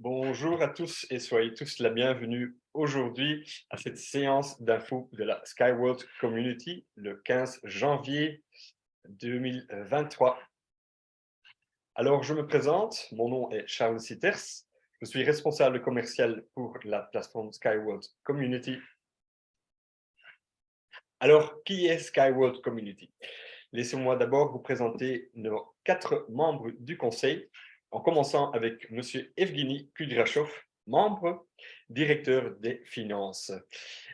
Bonjour à tous et soyez tous la bienvenue aujourd'hui à cette séance d'infos de la Skyworld Community le 15 janvier 2023. Alors, je me présente, mon nom est Charles Sitters, je suis responsable commercial pour la plateforme Skyworld Community. Alors, qui est Skyworld Community? Laissez-moi d'abord vous présenter nos 4 membres du conseil, en commençant avec Monsieur Evgeny Kudrashov, membre, directeur des finances.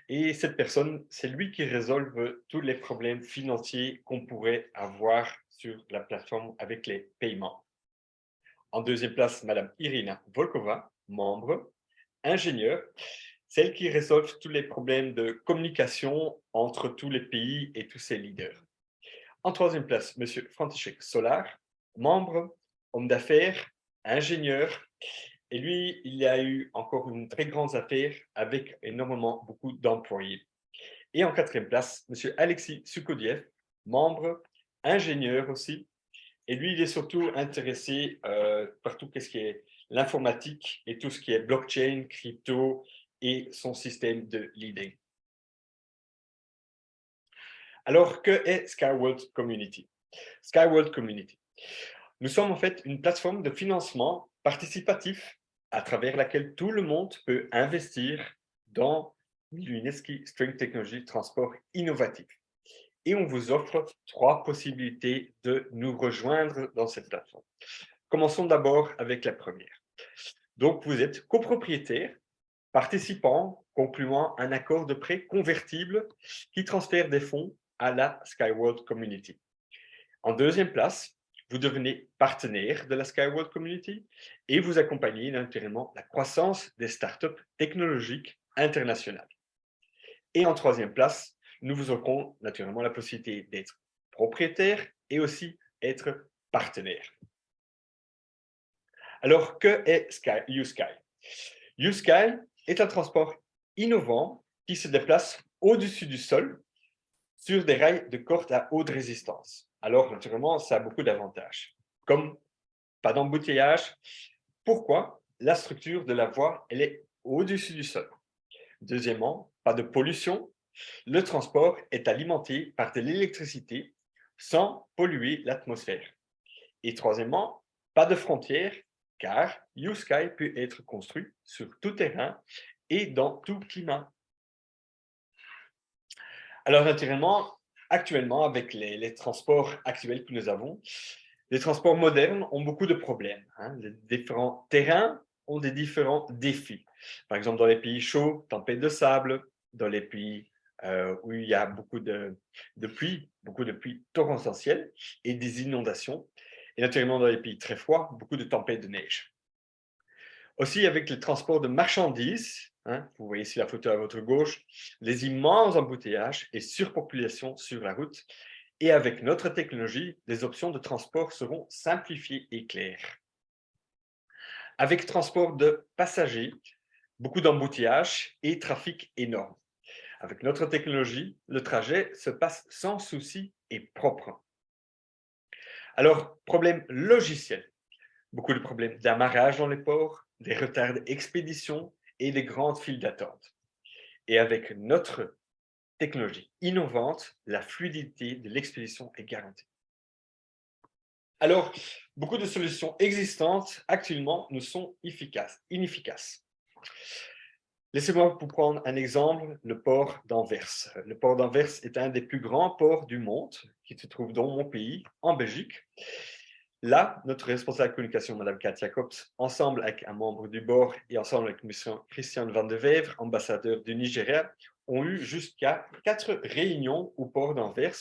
Et cette personne, c'est lui qui résolve tous les problèmes financiers qu'on pourrait avoir sur la plateforme avec les paiements. En deuxième place, Madame Irina Volkova, membre, ingénieure, celle qui résolve tous les problèmes de communication entre tous les pays et tous ses leaders. En troisième place, Monsieur František Solar, membre, homme d'affaires, ingénieur. Et lui, il a eu encore une très grande affaire avec énormément beaucoup d'employés. Et en quatrième place, Monsieur Alexis Sukodiev, membre, ingénieur aussi. Et lui, il est surtout intéressé par tout ce qui est l'informatique et tout ce qui est blockchain, crypto et son système de leading. Alors, que est Skyworld Community? Skyworld Community. Nous sommes en fait une plateforme de financement participatif à travers laquelle tout le monde peut investir dans l'UNESCI String Technology Transport Innovatif. Et on vous offre 3 possibilités de nous rejoindre dans cette plateforme. Commençons d'abord avec la première. Donc, vous êtes copropriétaire, participant, concluant un accord de prêt convertible qui transfère des fonds à la Skyworld Community. En deuxième place, vous devenez partenaire de la Skyworld Community et vous accompagnez naturellement la croissance des startups technologiques internationales. Et en troisième place, nous vous offrons naturellement la possibilité d'être propriétaire et aussi être partenaire. Alors, que est YouSky? YouSky est un transport innovant qui se déplace au-dessus du sol sur des rails de corde à haute résistance. Alors, naturellement, ça a beaucoup d'avantages, comme pas d'embouteillage. Pourquoi? La structure de la voie, elle est au-dessus du sol. Deuxièmement, pas de pollution. Le transport est alimenté par de l'électricité sans polluer l'atmosphère. Et troisièmement, pas de frontières, car YouSky peut être construit sur tout terrain et dans tout climat. Alors, naturellement, actuellement, avec les transports actuels que nous avons, les transports modernes ont beaucoup de problèmes. Les différents terrains ont des différents défis. Par exemple, dans les pays chauds, tempête de sable, dans les pays où il y a beaucoup de pluie torrentielle et des inondations. Et naturellement, dans les pays très froids, beaucoup de tempêtes de neige. Aussi, avec le transport de marchandises, vous voyez ici la photo à votre gauche, les immenses embouteillages et surpopulation sur la route. Et avec notre technologie, les options de transport seront simplifiées et claires. Avec transport de passagers, beaucoup d'embouteillages et trafic énorme. Avec notre technologie, le trajet se passe sans souci et propre. Alors, problème logiciel. Beaucoup de problèmes d'amarrage dans les ports, des retards d'expédition et des grandes files d'attente. Et avec notre technologie innovante, la fluidité de l'expédition est garantie. Alors, beaucoup de solutions existantes actuellement ne sont inefficaces. Laissez-moi vous prendre un exemple, le port d'Anvers. Le port d'Anvers est un des plus grands ports du monde qui se trouve dans mon pays, en Belgique. Là, notre responsable de communication, Mme Katia Kops, ensemble avec un membre du board et ensemble avec M. Christian Van de Wever, ambassadeur du Nigeria, ont eu jusqu'à 4 réunions au port d'Anvers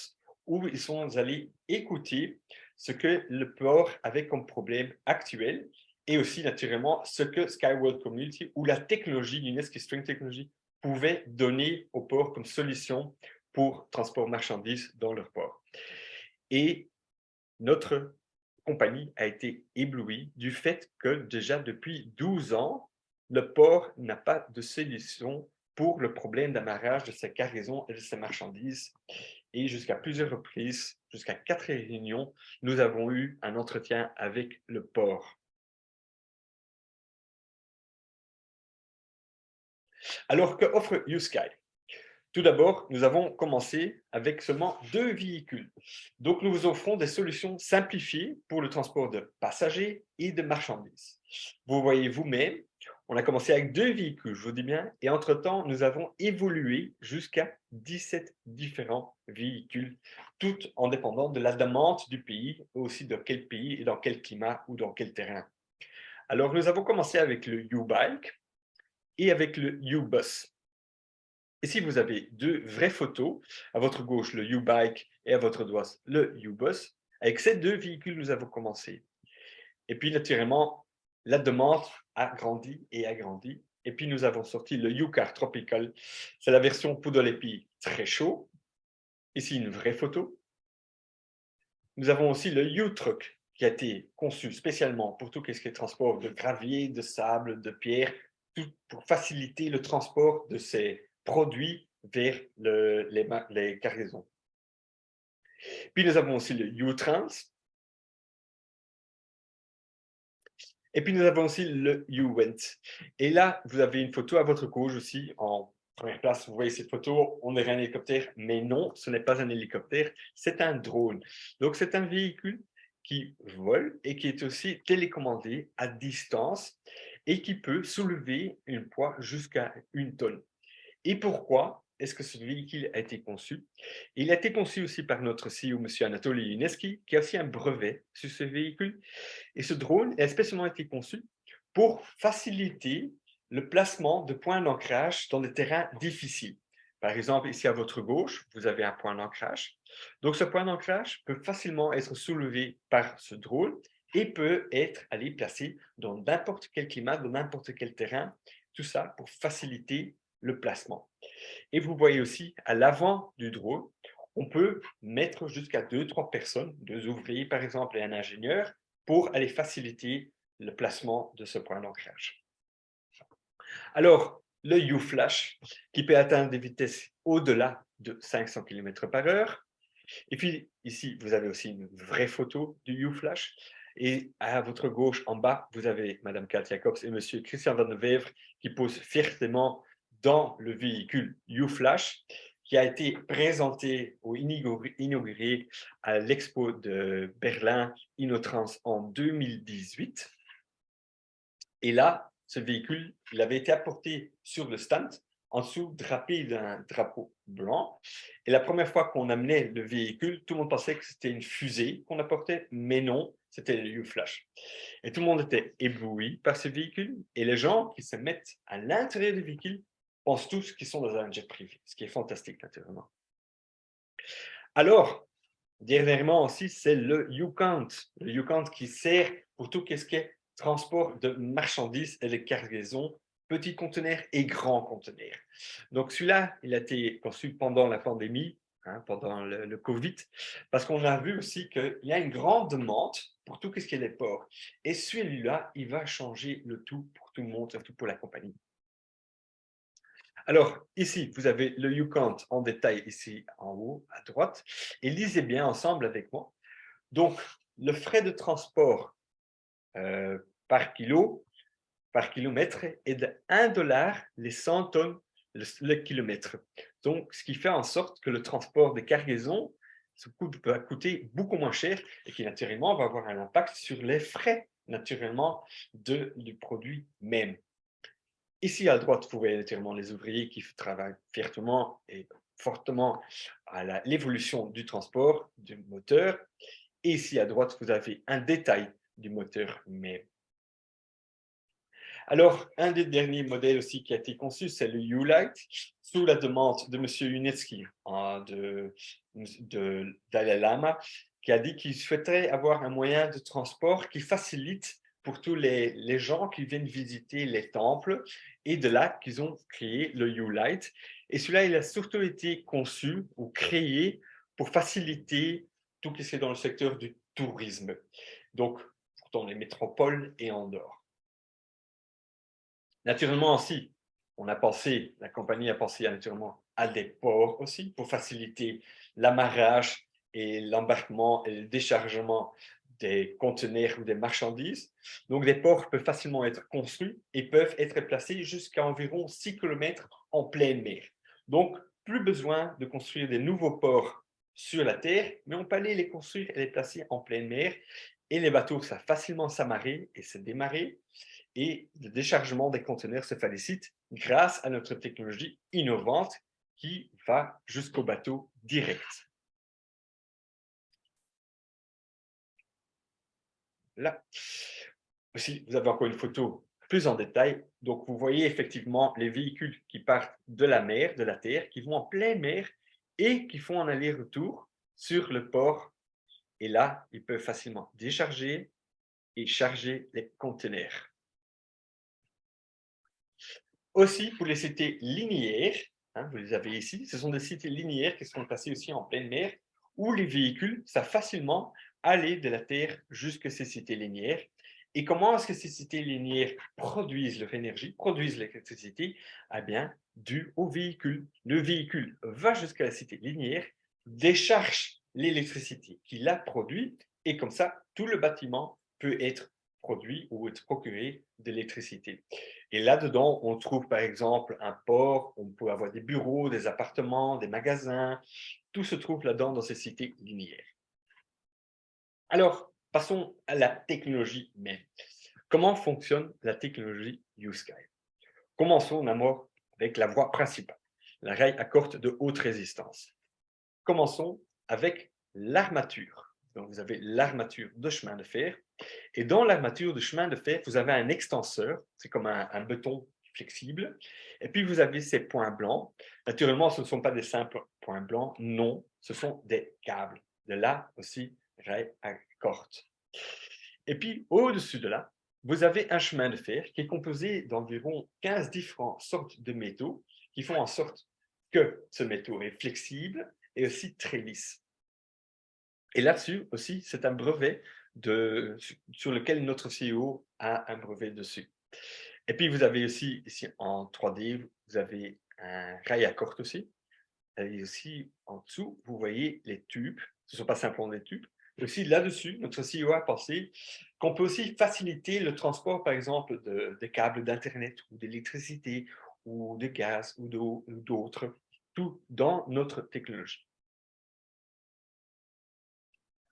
où ils sont allés écouter ce que le port avait comme problème actuel et aussi naturellement ce que Skyworld Community ou la technologie UNESCO String Technology pouvait donner au port comme solution pour transport marchandises dans leur port. Et notre compagnie a été éblouie du fait que déjà depuis 12 ans, le port n'a pas de solution pour le problème d'amarrage de ses cargaisons et de ses marchandises. Et jusqu'à plusieurs reprises, jusqu'à 4 réunions, nous avons eu un entretien avec le port. Alors, que offre YouSky? Tout d'abord, nous avons commencé avec seulement 2 véhicules. Donc, nous vous offrons des solutions simplifiées pour le transport de passagers et de marchandises. Vous voyez vous-même, on a commencé avec 2 véhicules, je vous dis bien, et entre-temps, nous avons évolué jusqu'à 17 différents véhicules, tout en dépendant de la demande du pays, aussi de quel pays et dans quel climat ou dans quel terrain. Alors, nous avons commencé avec le YouBike et avec le YouBus. Ici, vous avez 2 vraies photos. À votre gauche, le YouBike et à votre droite, le YouBus. Avec ces 2 véhicules, nous avons commencé. Et puis, naturellement, la demande a grandi et a grandi. Et puis, nous avons sorti le YouCar Tropical. C'est la version poudre l'épi très chaud. Ici, une vraie photo. Nous avons aussi le U-Truck qui a été conçu spécialement pour tout ce qui est transport de gravier, de sable, de pierre, tout pour faciliter le transport de ces produits vers les cargaisons. Puis nous avons aussi le U-Trans. Et puis nous avons aussi le U-Went. Et là, vous avez une photo à votre gauche aussi en première place. Vous voyez cette photo, on dirait un hélicoptère, mais non, ce n'est pas un hélicoptère, c'est un drone. Donc c'est un véhicule qui vole et qui est aussi télécommandé à distance et qui peut soulever un poids jusqu'à 1 tonne. Et pourquoi est-ce que ce véhicule a été conçu? Il a été conçu aussi par notre CEO, M. Anatoly Yuneski, qui a aussi un brevet sur ce véhicule. Et ce drone a spécialement été conçu pour faciliter le placement de points d'ancrage dans des terrains difficiles. Par exemple, ici à votre gauche, vous avez un point d'ancrage. Donc, ce point d'ancrage peut facilement être soulevé par ce drone et peut être allé placé dans n'importe quel climat, dans n'importe quel terrain. Tout ça pour faciliter le placement. Et vous voyez aussi à l'avant du drone, on peut mettre jusqu'à 2-3 personnes, 2 ouvriers par exemple et un ingénieur, pour aller faciliter le placement de ce point d'ancrage. Alors, le U-Flash, qui peut atteindre des vitesses au-delà de 500 km/h. Et puis, ici, vous avez aussi une vraie photo du U-Flash. Et à votre gauche, en bas, vous avez Madame Kat Jacobs et Monsieur Christian Van de Wever qui posent fiertement dans le véhicule U-Flash qui a été présenté ou inauguré à l'Expo de Berlin Innotrans en 2018. Et là, ce véhicule, il avait été apporté sur le stand, en dessous drapé d'un drapeau blanc. Et la première fois qu'on amenait le véhicule, tout le monde pensait que c'était une fusée qu'on apportait, mais non, c'était le U-Flash. Et tout le monde était ébloui par ce véhicule. Et les gens qui se mettent à l'intérieur du véhicule pensent tous qu'ils sont dans un jet privé, ce qui est fantastique, naturellement. Alors, dernièrement aussi, c'est le U-Count. Le U-Count qui sert pour tout ce qui est transport de marchandises et de cargaisons, petits conteneurs et grands conteneurs. Donc celui-là, il a été conçu pendant la pandémie, pendant le Covid, parce qu'on a vu aussi qu'il y a une grande demande pour tout ce qui est les ports. Et celui-là, il va changer le tout pour tout le monde, surtout pour la compagnie. Alors, ici, vous avez le YouCount en détail ici en haut à droite. Et lisez bien ensemble avec moi. Donc, le frais de transport par kilomètre est de 1 dollar les 100 tonnes le kilomètre. Donc, ce qui fait en sorte que le transport des cargaisons va coûter beaucoup moins cher et qui naturellement va avoir un impact sur les frais naturellement du produit même. Ici à droite, vous voyez naturellement les ouvriers qui travaillent fièrement et fortement à l'évolution du transport, du moteur. Et ici à droite, vous avez un détail du moteur même. Alors, un des derniers modèles aussi qui a été conçu, c'est le U-Light, sous la demande de M. Yunetsky, de Dalai Lama, qui a dit qu'il souhaiterait avoir un moyen de transport qui facilite pour tous les gens qui viennent visiter les temples, et de là qu'ils ont créé le U-Light. Et celui-là, il a surtout été conçu ou créé pour faciliter tout ce qui est dans le secteur du tourisme, donc dans les métropoles et en dehors. Naturellement aussi, la compagnie a pensé naturellement à des ports aussi pour faciliter l'amarrage et l'embarquement et le déchargement des conteneurs ou des marchandises. Donc, des ports peuvent facilement être construits et peuvent être placés jusqu'à environ 6 km en pleine mer. Donc, plus besoin de construire des nouveaux ports sur la terre, mais on peut aller les construire et les placer en pleine mer. Et les bateaux savent facilement s'amarrer et se démarrer. Et le déchargement des conteneurs se félicite grâce à notre technologie innovante qui va jusqu'au bateau direct. Là aussi, vous avez encore une photo plus en détail. Donc, vous voyez effectivement les véhicules qui partent de la mer, de la terre, qui vont en pleine mer et qui font un aller-retour sur le port. Et là, ils peuvent facilement décharger et charger les conteneurs. Aussi, pour les cités linéaires, vous les avez ici, ce sont des cités linéaires qui sont placées aussi en pleine mer, où les véhicules savent facilement aller de la Terre jusqu'à ces cités linéaires. Et comment est-ce que ces cités linéaires produisent leur énergie, produisent l'électricité? Eh bien, dû au véhicule. Le véhicule va jusqu'à la cité linéaire, décharge l'électricité qu'il a produit, et comme ça, tout le bâtiment peut être produit ou être procuré d'électricité. Et là-dedans, on trouve par exemple un port, on peut avoir des bureaux, des appartements, des magasins, tout se trouve là-dedans dans ces cités linéaires. Alors, passons à la technologie même. Comment fonctionne la technologie YouSky? Commençons d'abord avec la voie principale, la rail à corde de haute résistance. Commençons avec l'armature. Donc, vous avez l'armature de chemin de fer. Et dans l'armature de chemin de fer, vous avez un extenseur, c'est comme un bâton flexible. Et puis, vous avez ces points blancs. Naturellement, ce ne sont pas des simples points blancs, non, ce sont des câbles. De là aussi, rail à corde. Et puis, au-dessus de là, vous avez un chemin de fer qui est composé d'environ 15 différentes sortes de métaux qui font en sorte que ce métaux est flexible et aussi très lisse. Et là-dessus aussi, c'est un brevet sur lequel notre CEO a un brevet dessus. Et puis, vous avez aussi, ici en 3D, vous avez un rail à corde aussi. Et aussi, en dessous, vous voyez les tubes. Ce ne sont pas simplement des tubes. Et aussi, là-dessus, notre CEO a pensé qu'on peut aussi faciliter le transport, par exemple, des câbles d'Internet ou d'électricité ou de gaz ou d'eau ou d'autres, tout dans notre technologie.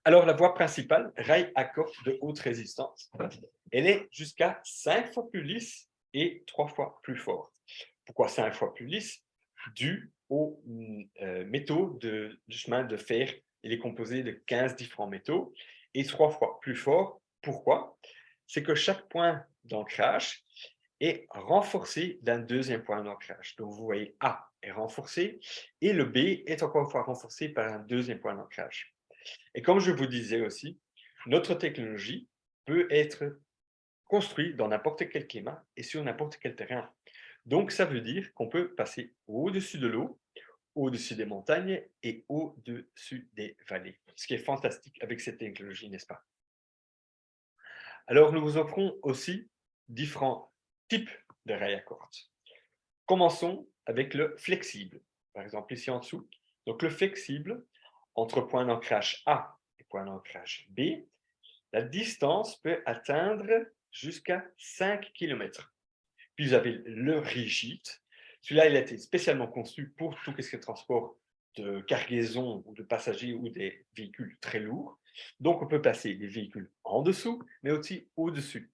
Alors, la voie principale, rail à corde de haute résistance, elle est jusqu'à 5 fois plus lisse et 3 fois plus fort. Pourquoi 5 fois plus lisse? Dû aux métaux du chemin de fer. Il est composé de 15 différents métaux et 3 fois plus fort. Pourquoi? C'est que chaque point d'ancrage est renforcé d'un deuxième point d'ancrage. Donc, vous voyez A est renforcé et le B est encore une fois renforcé par un deuxième point d'ancrage. Et comme je vous disais aussi, notre technologie peut être construite dans n'importe quel climat et sur n'importe quel terrain. Donc, ça veut dire qu'on peut passer au-dessus de l'eau, au-dessus des montagnes et au-dessus des vallées. Ce qui est fantastique avec cette technologie, n'est-ce pas? Alors, nous vous offrons aussi différents types de rails à corde. Commençons avec le flexible. Par exemple, ici en dessous. Donc, le flexible, entre point d'ancrage A et point d'ancrage B, la distance peut atteindre jusqu'à 5 km. Puis vous avez le rigide. Celui-là, il a été spécialement conçu pour tout ce qui est transport de cargaison ou de passagers ou des véhicules très lourds. Donc, on peut placer les véhicules en dessous, mais aussi au-dessus.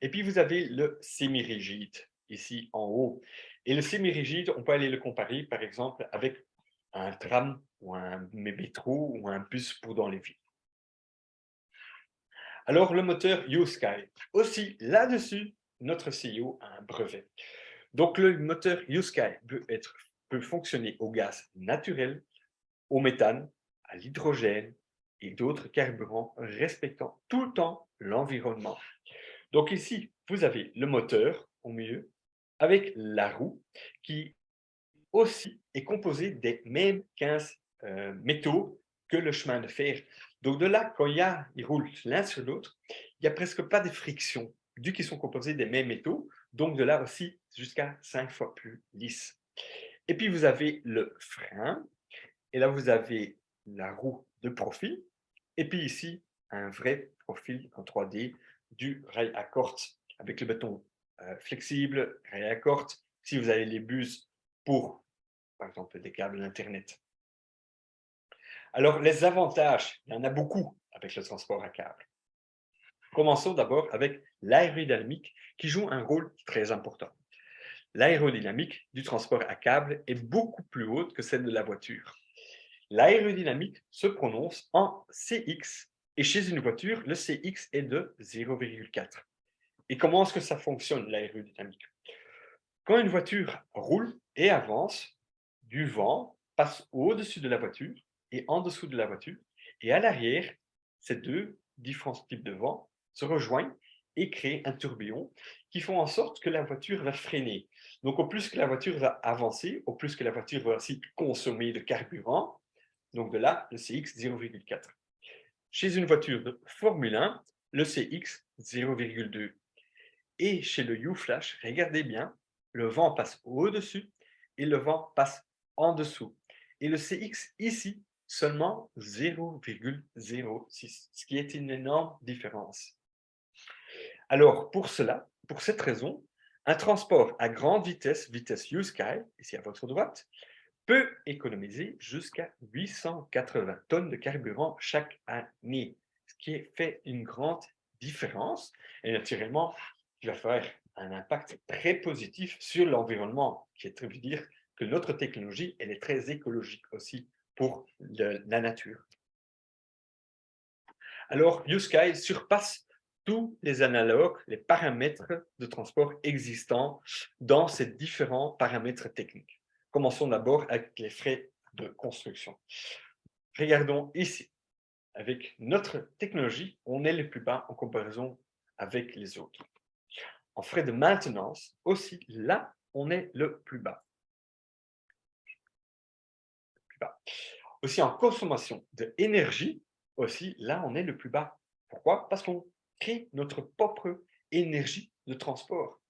Et puis, vous avez le semi-rigide, ici en haut. Et le semi-rigide, on peut aller le comparer, par exemple, avec un tram ou un métro ou un bus pour dans les villes. Alors, le moteur YouSky, aussi là-dessus, notre CEO a un brevet. Donc, le moteur YouSky peut fonctionner au gaz naturel, au méthane, à l'hydrogène et d'autres carburants respectant tout le temps l'environnement. Donc ici, vous avez le moteur au milieu avec la roue qui aussi est composée des mêmes 15 métaux que le chemin de fer. Donc de là, quand ils roulent l'un sur l'autre, il n'y a presque pas de friction, vu qu'ils sont composés des mêmes métaux. Donc de là aussi, jusqu'à 5 fois plus lisse. Et puis vous avez le frein, et là vous avez la roue de profil, et puis ici, un vrai profil en 3D du rail à corde avec le béton flexible, rail à corde. Si vous avez les bus pour, par exemple, des câbles d'Internet. Alors, les avantages, il y en a beaucoup avec le transport à câble. Commençons d'abord avec l'aérodynamique qui joue un rôle très important. L'aérodynamique du transport à câble est beaucoup plus haute que celle de la voiture. L'aérodynamique se prononce en CX et chez une voiture, le CX est de 0,4. Et comment est-ce que ça fonctionne, l'aérodynamique? Quand une voiture roule et avance, du vent passe au-dessus de la voiture et en dessous de la voiture, et à l'arrière, ces deux différents types de vent se rejoignent et créent un tourbillon qui font en sorte que la voiture va freiner. Donc, au plus que la voiture va avancer, au plus que la voiture va aussi consommer de carburant, donc de là, le CX 0,4. Chez une voiture de Formule 1, le CX 0,2. Et chez le U-Flash, regardez bien, le vent passe au-dessus et le vent passe en dessous. Et le CX ici, seulement 0,06, ce qui est une énorme différence. Alors, pour cela, pour cette raison, un transport à grande vitesse, vitesse U-Sky, ici à votre droite, peut économiser jusqu'à 880 tonnes de carburant chaque année, ce qui fait une grande différence. Et naturellement, il va faire un impact très positif sur l'environnement, qui veut dire que notre technologie, elle est très écologique aussi pour la nature. Alors, YouSky surpasse tous les analogues, les paramètres de transport existants dans ces différents paramètres techniques. Commençons d'abord avec les frais de construction. Regardons ici. Avec notre technologie, on est le plus bas en comparaison avec les autres. En frais de maintenance, aussi, là, on est le plus bas. Aussi en consommation d'énergie, aussi, là, on est le plus bas. Pourquoi? Parce qu'on crée notre propre énergie de transport.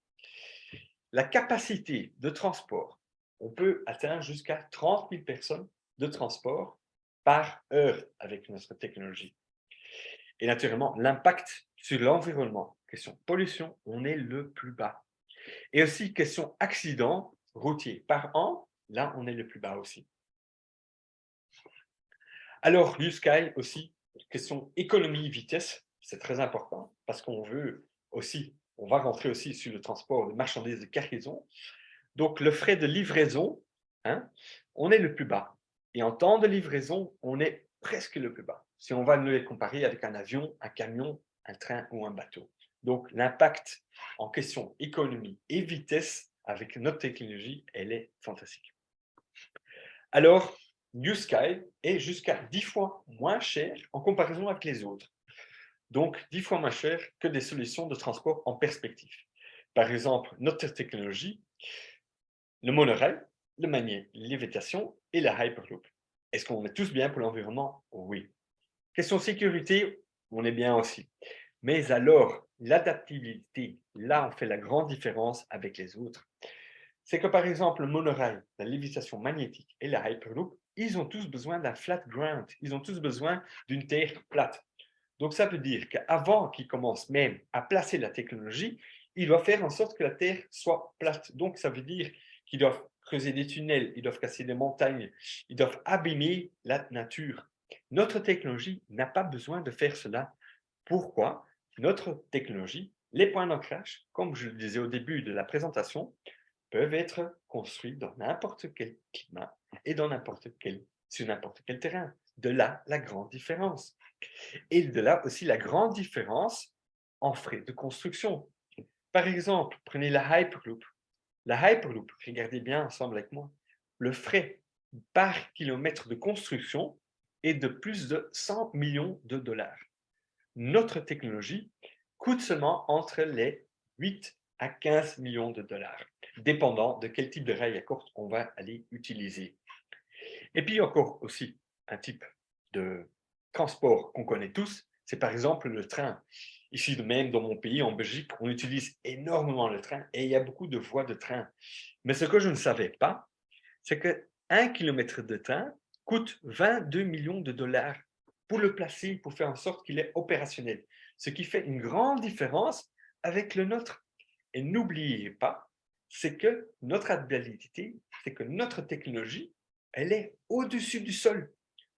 La capacité de transport, on peut atteindre jusqu'à 30 000 personnes de transport par heure avec notre technologie. Et naturellement, l'impact sur l'environnement, question pollution, on est le plus bas. Et aussi, question accident routier par an, là, on est le plus bas aussi. Alors, YouSky aussi, question économie vitesse, c'est très important parce qu'on veut aussi, on va rentrer aussi sur le transport de marchandises de cargaison. Donc, le frais de livraison, hein, on est le plus bas. Et en temps de livraison, on est presque le plus bas. Si on va nous les comparer avec un avion, un camion, un train ou un bateau. Donc, l'impact en question économie et vitesse avec notre technologie, elle est fantastique. Alors, YouSky est jusqu'à 10 fois moins cher en comparaison avec les autres. Donc, 10 fois moins cher que des solutions de transport en perspective. Par exemple, notre technologie, le monorail, le manier, lévitation et la Hyperloop. Est-ce qu'on est tous bien pour l'environnement? Oui. Question sécurité, on est bien aussi. Mais alors, l'adaptabilité, là, on fait la grande différence avec les autres. C'est que par exemple, le monorail, la lévitation magnétique et la Hyperloop, ils ont tous besoin d'un flat ground. Ils ont tous besoin d'une terre plate. Donc, ça veut dire qu'avant qu'ils commencent même à placer la technologie, ils doivent faire en sorte que la terre soit plate. Donc, ça veut dire qu'ils doivent creuser des tunnels, ils doivent casser des montagnes, ils doivent abîmer la nature. Notre technologie n'a pas besoin de faire cela. Pourquoi? Notre technologie, les points d'ancrage, comme je le disais au début de la présentation, peuvent être construits dans n'importe quel climat et sur n'importe quel terrain. De là, la grande différence. Et de là aussi la grande différence en frais de construction. Par exemple, prenez la Hyperloop. La Hyperloop, regardez bien ensemble avec moi, le frais par kilomètre de construction est de plus de 100 millions de dollars. Notre technologie coûte seulement entre les 8 à 15 millions de dollars, dépendant de quel type de rail à corde on va aller utiliser. Et puis encore aussi un type de transport qu'on connaît tous, c'est par exemple le train. Ici même dans mon pays, en Belgique, on utilise énormément le train et il y a beaucoup de voies de train. Mais ce que je ne savais pas, c'est que 1 kilomètre de train coûte 22 millions de dollars. pour le placer, pour faire en sorte qu'il est opérationnel. Ce qui fait une grande différence avec le nôtre. Et n'oubliez pas, c'est que notre habilité, c'est que notre technologie, elle est au-dessus du sol.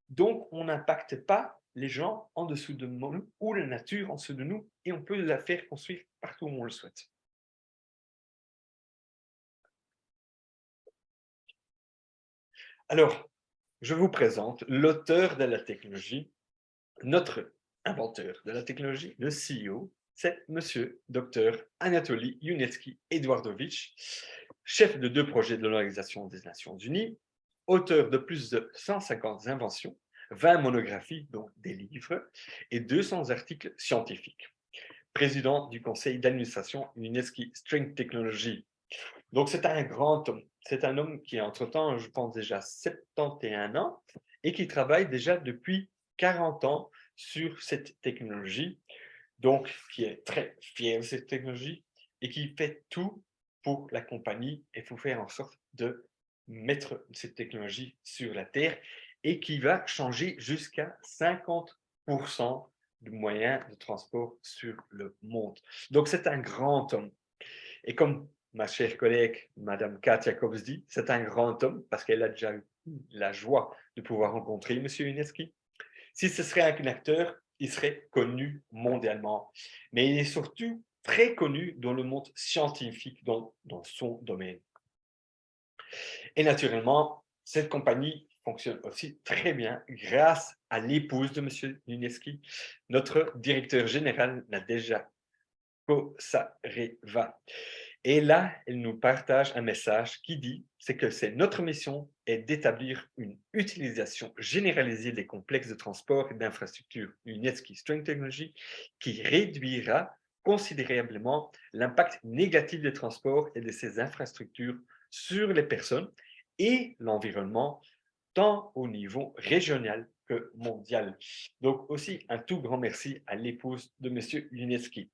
Donc, on n'impacte pas les gens en dessous de nous ou la nature en dessous de nous et on peut la faire construire partout où on le souhaite. Alors, je vous présente l'auteur de la technologie, notre inventeur de la technologie, le CEO, c'est Monsieur Dr Anatoly Yunetski Eduardovich, chef de 2 projets de l'Organisation des Nations Unies, auteur de plus de 150 inventions, 20 monographies, donc des livres, et 200 articles scientifiques. Président du conseil d'administration Yunetski Strength Technology. Donc, c'est un grand homme. C'est un homme qui, entre-temps, je pense déjà 71 ans et qui travaille déjà depuis 40 ans sur cette technologie, donc qui est très fier de cette technologie et qui fait tout pour la compagnie et pour faire en sorte de mettre cette technologie sur la Terre et qui va changer jusqu'à 50% du moyen de transport sur le monde. Donc, c'est un grand homme. Et comme ma chère collègue, Madame Katia Kops dit, c'est un grand homme parce qu'elle a déjà eu la joie de pouvoir rencontrer M. Yunetski. Si ce serait un acteur, il serait connu mondialement. Mais il est surtout très connu dans le monde scientifique, dans son domaine. Et naturellement, cette compagnie fonctionne aussi très bien grâce à l'épouse de M. Yunetski, notre directeur général, Nadezhda Kosareva. Et là, elle nous partage un message qui dit, c'est que notre mission est d'établir une utilisation généralisée des complexes de transport et d'infrastructures Yunetski Strength Technology qui réduira considérablement l'impact négatif des transports et de ces infrastructures sur les personnes et l'environnement, tant au niveau régional que mondial. Donc aussi, un tout grand merci à l'épouse de M. Yunetski.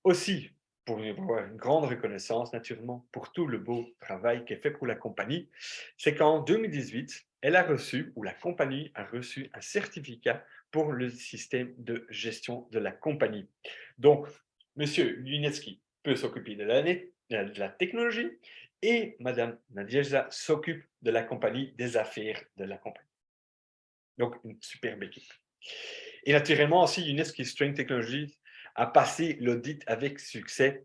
Aussi, pour avoir une grande reconnaissance, naturellement, pour tout le beau travail qu'elle fait pour la compagnie, c'est qu'en 2018, elle a reçu, ou la compagnie a reçu un certificat pour le système de gestion de la compagnie. Donc, Monsieur Yunetski peut s'occuper de la technologie et Madame Nadezhda s'occupe de la compagnie, des affaires de la compagnie. Donc, une superbe équipe. Et naturellement aussi, Yunetski Strength Technology a passé l'audit avec succès.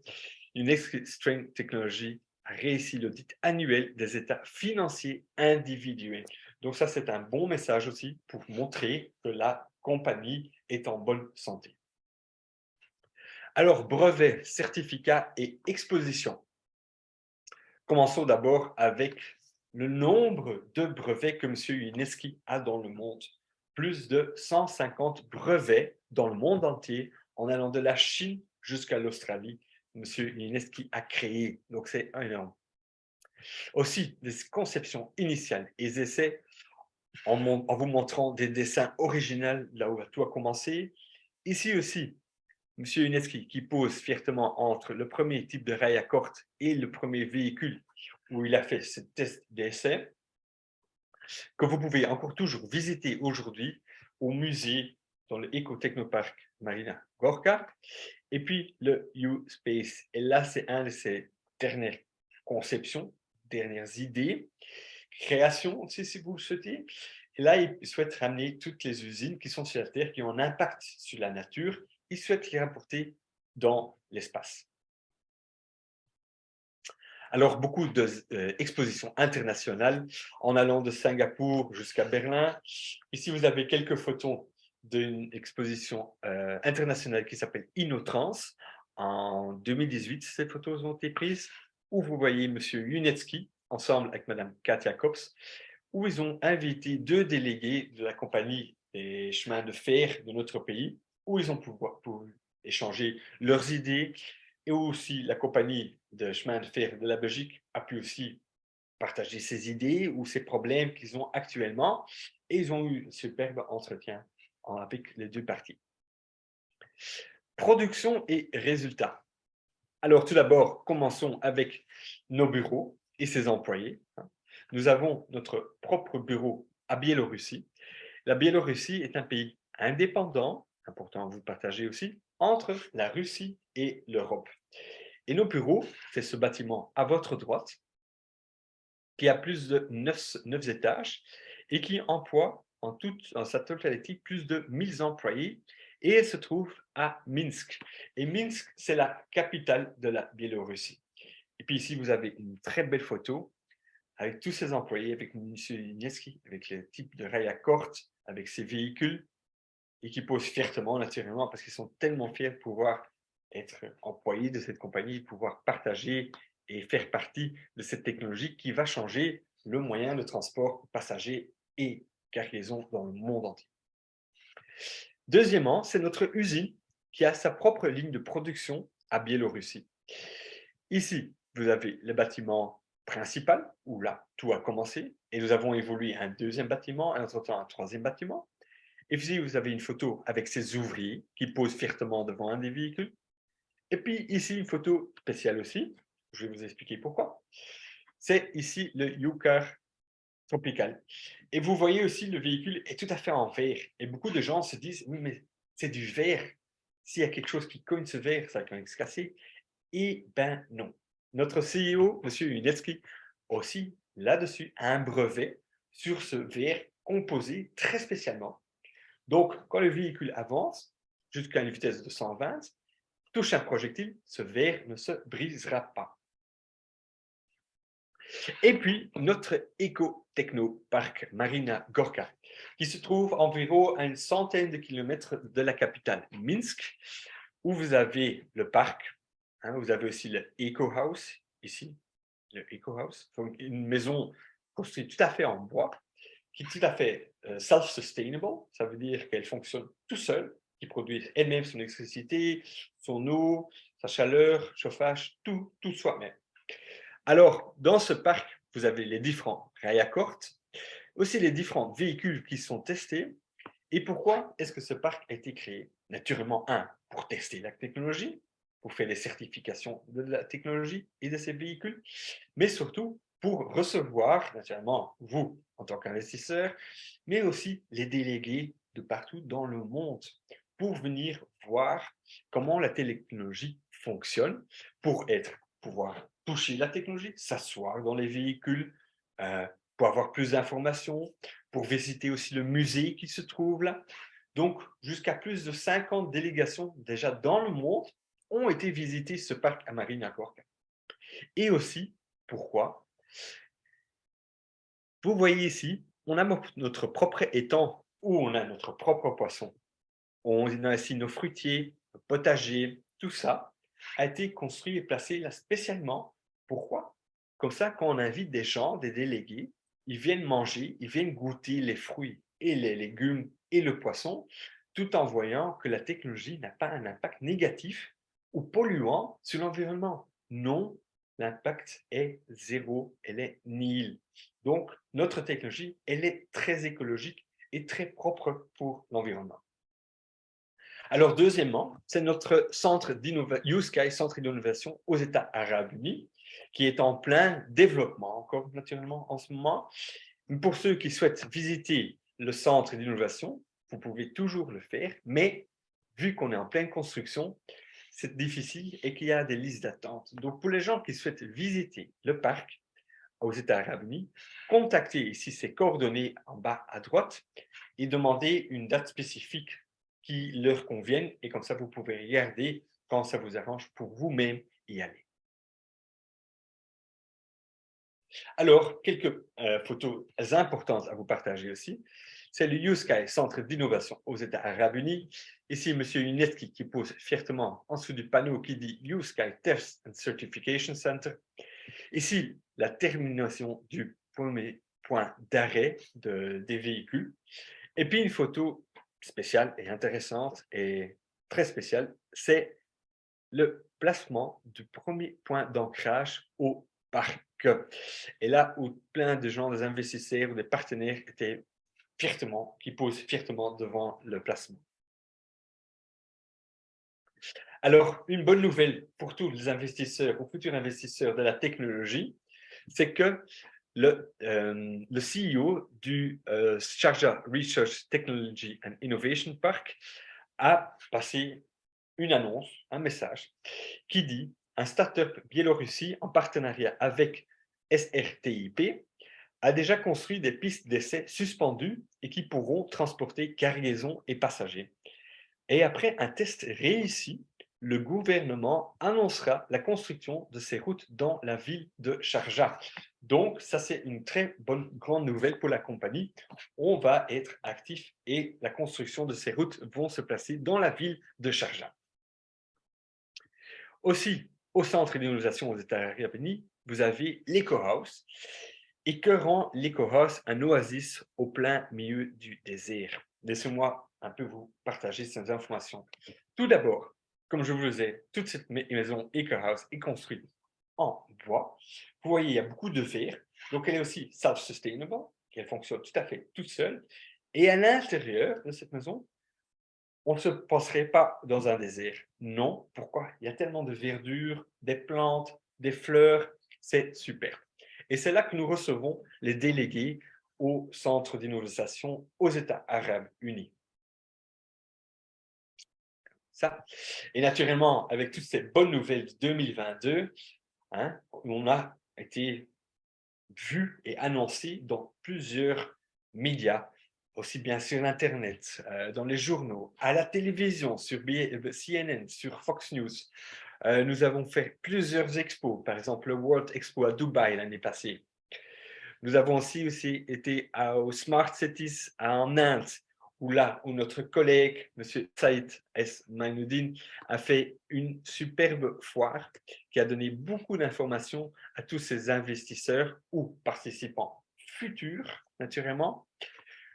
Yunetski Strength Technology a réussi l'audit annuel des états financiers individuels. Donc ça, c'est un bon message aussi pour montrer que la compagnie est en bonne santé. Alors, brevets, certificats et expositions. Commençons d'abord avec le nombre de brevets que M. Yunetski a dans le monde. Plus de 150 brevets dans le monde entier, en allant de la Chine jusqu'à l'Australie. M. Yunetski a créé, donc c'est énorme. Aussi, des conceptions initiales et des essais en vous montrant des dessins originaux, là où tout a commencé. Ici aussi, M. Yunetski qui pose fièrement entre le premier type de rail à corde et le premier véhicule où il a fait ce test d'essai, que vous pouvez encore toujours visiter aujourd'hui au musée dans le Éco-Technoparc Marina Gorka, et puis le U-Space. Et là, c'est un de ses dernières conceptions, dernières idées, créations aussi, si vous le souhaitez. Et là, il souhaite ramener toutes les usines qui sont sur la Terre, qui ont un impact sur la nature, il souhaite les rapporter dans l'espace. Alors, beaucoup d'expositions internationales en allant de Singapour jusqu'à Berlin. Ici, vous avez quelques photos d'une exposition internationale qui s'appelle InnoTrans. En 2018, ces photos ont été prises, où vous voyez M. Yunetski, ensemble avec Mme Katia Kops, où ils ont invité 2 délégués de la compagnie des chemins de fer de notre pays, où ils ont pu échanger leurs idées, et aussi la compagnie de chemin de fer de la Belgique a pu aussi partager ses idées ou ses problèmes qu'ils ont actuellement, et ils ont eu un superbe entretien avec les 2 parties. Production et résultats. Alors tout d'abord, commençons avec nos bureaux et ses employés. Nous avons notre propre bureau à Biélorussie. la Biélorussie est un pays indépendant, important à vous partager aussi, entre la Russie et l'Europe. Et nos bureaux, c'est ce bâtiment à votre droite, qui a plus de 9 étages et qui emploie en sa totalité plus de 1000 employés et elle se trouve à Minsk. Et Minsk, c'est la capitale de la Biélorussie. Et puis ici, vous avez une très belle photo avec tous ses employés, avec M. Linieski, avec le type de rail à corde, avec ses véhicules, et qui posent fièrement, naturellement, parce qu'ils sont tellement fiers de pouvoir être employés de cette compagnie, de pouvoir partager et faire partie de cette technologie qui va changer le moyen de transport passagers et cargaison dans le monde entier. Deuxièmement, c'est notre usine qui a sa propre ligne de production à Biélorussie. Ici, vous avez le bâtiment principal, où là, tout a commencé, et nous avons évolué à un deuxième bâtiment, et entre-temps un troisième bâtiment. Et puis, vous avez une photo avec ces ouvriers qui posent fièrement devant un des véhicules. Et puis, ici, une photo spéciale aussi. Je vais vous expliquer pourquoi. C'est ici le Yukar Tropical. Et vous voyez aussi, le véhicule est tout à fait en verre. Et beaucoup de gens se disent, oui, mais c'est du verre. S'il y a quelque chose qui cogne ce verre, ça va se casser. Eh ben non. Notre CEO, M. Unetsky, aussi là-dessus, a un brevet sur ce verre composé très spécialement. Donc, quand le véhicule avance jusqu'à une vitesse de 120, touche un projectile, ce verre ne se brisera pas. Et puis, notre éco-techno-parc Marina Gorka, qui se trouve environ à une centaine de kilomètres de la capitale Minsk, où vous avez le parc, vous avez aussi le Eco House, ici, le Eco House, donc une maison construite tout à fait en bois, qui est tout à fait self-sustainable, ça veut dire qu'elle fonctionne tout seule, qui produit elle-même son électricité, son eau, sa chaleur, chauffage, tout soi-même. Alors, dans ce parc, vous avez les différents rails à corde, aussi les différents véhicules qui sont testés. Et pourquoi est-ce que ce parc a été créé? Naturellement, pour tester la technologie, pour faire les certifications de la technologie et de ces véhicules, mais surtout pour recevoir, naturellement, vous en tant qu'investisseur, mais aussi les délégués de partout dans le monde pour venir voir comment la technologie fonctionne, pouvoir toucher la technologie, s'asseoir dans les véhicules, pour avoir plus d'informations, pour visiter aussi le musée qui se trouve là. Donc, jusqu'à plus de 50 délégations déjà dans le monde ont été visiter ce parc à Marina Gorka. Et aussi, pourquoi? Vous voyez ici, on a notre propre étang où on a notre propre poisson. On a ici nos fruitiers, nos potagers, tout ça a été construit et placé là spécialement. Pourquoi? Comme ça, quand on invite des gens, des délégués, ils viennent manger, ils viennent goûter les fruits et les légumes et le poisson, tout en voyant que la technologie n'a pas un impact négatif ou polluant sur l'environnement. Non, l'impact est zéro, elle est nil. Donc, notre technologie, elle est très écologique et très propre pour l'environnement. Alors, deuxièmement, c'est notre centre d'innovation, YouSky, centre d'innovation aux États arabes unis, qui est en plein développement, encore naturellement en ce moment. Pour ceux qui souhaitent visiter le centre d'innovation, vous pouvez toujours le faire, mais vu qu'on est en pleine construction, c'est difficile et qu'il y a des listes d'attente. Donc, pour les gens qui souhaitent visiter le parc aux États arabes unis, contactez ici ces coordonnées en bas à droite et demandez une date spécifique qui leur convienne et comme ça, vous pouvez regarder quand ça vous arrange pour vous-même y aller. Alors, quelques photos importantes à vous partager aussi. C'est le YouSky, Centre d'innovation aux États arabes unis. Ici, M. Unetsky qui pose fièrement en dessous du panneau qui dit YouSky Test and Certification Center. Ici, la termination du premier point d'arrêt des véhicules. Et puis, une photo spéciale et intéressante et très spéciale, c'est le placement du premier point d'ancrage au parc. Et là où plein de gens, des investisseurs ou des partenaires étaient qui posent fièrement devant le placement. Alors, une bonne nouvelle pour tous les investisseurs ou futurs investisseurs de la technologie, c'est que le CEO du Sharjah Research Technology and Innovation Park a passé une annonce, un message, qui dit un start-up Biélorussie en partenariat avec SRTIP a déjà construit des pistes d'essai suspendues et qui pourront transporter cargaisons et passagers. Et après un test réussi, le gouvernement annoncera la construction de ces routes dans la ville de Sharjah. Donc, ça, c'est une très bonne, grande nouvelle pour la compagnie. On va être actif et la construction de ces routes vont se placer dans la ville de Sharjah. Aussi, au centre d'innovation aux États arabes unis, vous avez l'EcoHouse. Et que rend l'EcoHouse un oasis au plein milieu du désert? Laissez-moi un peu vous partager ces informations. Tout d'abord, comme je vous le disais, toute cette maison EcoHouse est construite en bois. Vous voyez, il y a beaucoup de verre. Donc, elle est aussi self-sustainable, qu'elle fonctionne tout à fait toute seule. Et à l'intérieur de cette maison, on ne se penserait pas dans un désert. Non, pourquoi? Il y a tellement de verdure, des plantes, des fleurs, c'est super. Et c'est là que nous recevons les délégués au Centre d'innovation aux États arabes unis. Ça. Et naturellement, avec toutes ces bonnes nouvelles de 2022, on a été vu et annoncé dans plusieurs médias, aussi bien sur Internet, dans les journaux, à la télévision, sur CNN, sur Fox News. Nous avons fait plusieurs expos, par exemple le World Expo à Dubaï l'année passée. Nous avons aussi été au Smart Cities en Inde, où notre collègue, M. Saïd S. Mainuddin, a fait une superbe foire qui a donné beaucoup d'informations à tous ces investisseurs ou participants futurs, naturellement.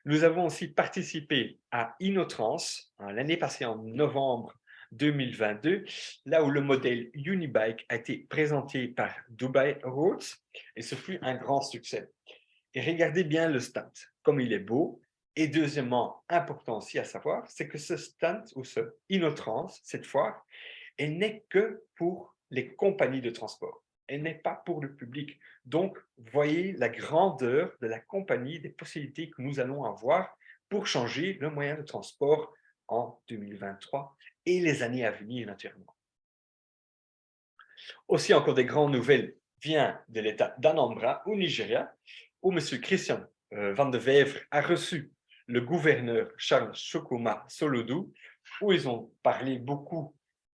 Nous avons aussi participé à InnoTrans l'année passée en novembre 2022, là où le modèle Unibike a été présenté par Dubai Roads et ce fut un grand succès. Et regardez bien le stand, comme il est beau. Et deuxièmement, important aussi à savoir, c'est que ce stand ou ce InnoTrans, cette foire, elle n'est que pour les compagnies de transport. Elle n'est pas pour le public. Donc, voyez la grandeur de la compagnie, des possibilités que nous allons avoir pour changer le moyen de transport en 2023 et les années à venir, naturellement. Aussi, encore des grandes nouvelles viennent de l'État d'Anambra, au Nigeria, où M. Christian Van de Wever a reçu le gouverneur Charles Chukwuma Soludo, où ils ont parlé beaucoup